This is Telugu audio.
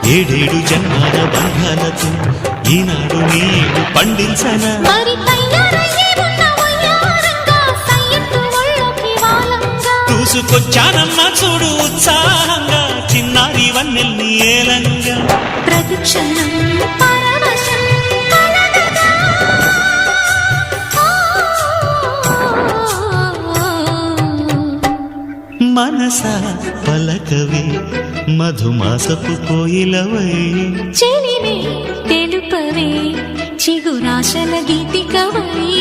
ఏడేడు జన్మాల బంధాలతో ఈనాడు నీవు పండించనా చూసుకొచ్చానమ్మా చూడు ఉత్సాహంగా చిన్నారి వన్నెల్ని ఏలంగా ప్రతిక్షణం పరవశం కలగగా. మనసా పలకవే మధుమాసపు కోయిలవై చెలివే తెలుపవే చిగురాశల గీతికవై